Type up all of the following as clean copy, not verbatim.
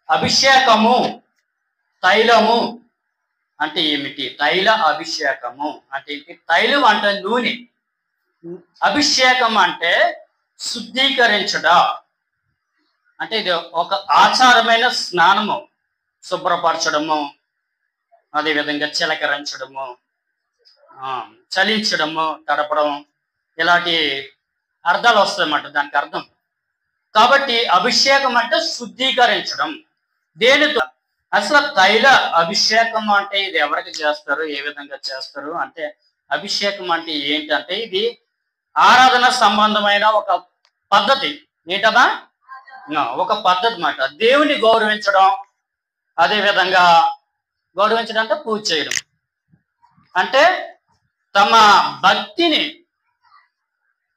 అభిషేకము, తైలము అంటే ఏమిటి? తైల అభిషేకము అంటే ఏంటి? తైలం అంటే నూనె, అభిషేకం అంటే శుద్ధీకరించుట. అంటే ఇది ఒక ఆచారమైన స్నానము, శుభ్రపరచడము, అదేవిధంగా చిలకరించడము, చలించడము, తడపడం, ఇలాంటి అర్థాలు వస్తాయన్నమాట దానికి అర్థం. కాబట్టి అభిషేకం అంటే శుద్ధీకరించడం. దేనితో? అసలు తైల అభిషేకం అంటే ఇది ఎవరికి చేస్తారు, ఏ విధంగా చేస్తారు అంటే, అభిషేకం అంటే ఏంటంటే ఇది ఆరాధన సంబంధమైన ఒక పద్ధతి. ఏంటదా? ఒక పద్ధతి మాట. దేవుని గౌరవించడం, అదే విధంగా గౌరవించడం అంటే పూజ చేయడం, అంటే తమ భక్తిని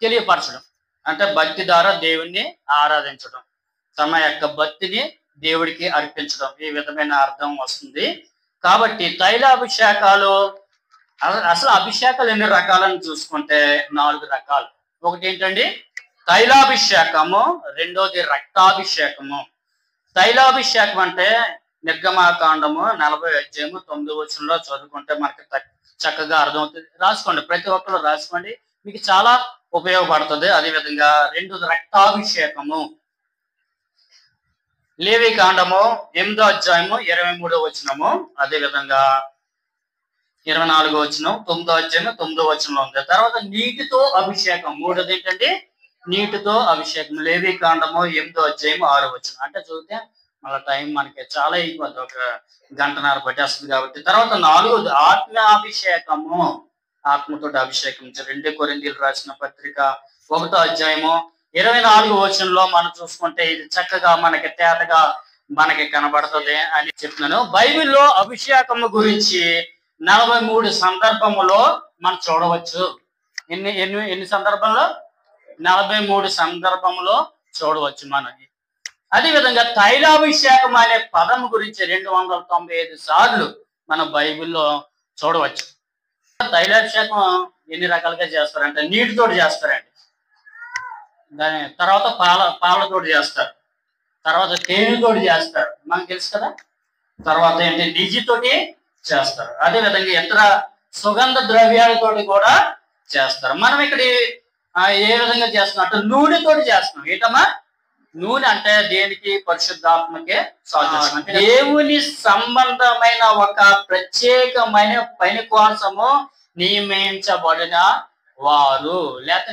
తెలియపరచడం, అంటే భక్తి ద్వారా దేవుణ్ణి ఆరాధించడం, తమ యొక్క భక్తిని దేవుడికి అర్పించడం, ఈ విధమైన అర్థం వస్తుంది. కాబట్టి తైలాభిషేకాలు, అసలు అభిషేకాలు ఎన్ని రకాలని చూసుకుంటే 4 రకాలు. ఒకటి ఏంటండి? తైలాభిషేకము. రెండోది రక్తాభిషేకము. తైలాభిషేకం అంటే నిర్గమాకాండము 40:9 చదువుకుంటే మనకి చక్కగా అర్థమవుతుంది. రాసుకోండి, ప్రతి ఒక్కరు రాసుకోండి, మీకు చాలా ఉపయోగపడుతుంది. అదేవిధంగా రెండోది రక్తాభిషేకము. లేవికాండము 8:23, అదేవిధంగా 24 9 ఉంది. తర్వాత నీటితో అభిషేకం. మూడోది ఏంటంటే నీటితో అభిషేకం. లేవికాండము 8:6. అంటే చూస్తే మళ్ళీ టైం మనకి చాలా అయిపోద్ది, 1 గంటన్నర పట్టేస్తుంది కాబట్టి. తర్వాత 4వది ఆత్మాభిషేకము. ఆత్మతో అభిషేకం. 2 కొరింథీయులకు రాసిన పత్రిక 1:24 మనం చూసుకుంటే ఇది చక్కగా మనకి తేటగా మనకి కనబడుతుంది అని చెప్తున్నాను. బైబిల్లో అభిషేకము గురించి 43 సందర్భములో మనం చూడవచ్చు. ఎన్ని సందర్భంలో? 43 సందర్భంలో చూడవచ్చు మనం. అదేవిధంగా తైలాభిషేకం అనే పదం గురించి 295 సార్లు మన బైబిల్లో చూడవచ్చు. తైలాభిషేకం ఎన్ని రకాలుగా చేస్తారంటే నీటితో చేస్తారండి, దాని తర్వాత పాలతోటి చేస్తారు, తర్వాత తేనెతోటి చేస్తారు, మనకు తెలుసు కదా. తర్వాత ఏంటి? నెయ్యితోటి చేస్తారు. అదేవిధంగా ఇతర సుగంధ ద్రవ్యాలతోటి కూడా చేస్తారు. మనం ఇక్కడ ఏ విధంగా చేస్తున్నాం అంటే నూనెతోటి చేస్తున్నాం. ఏంటమ్మా? నూనె అంటే దేనికి? పరిశుద్ధాత్మకే సాదృశ్యం. దేవుని సంబంధమైన ఒక ప్రత్యేకమైన పని కోసము నియమించబడిన వారు, లేక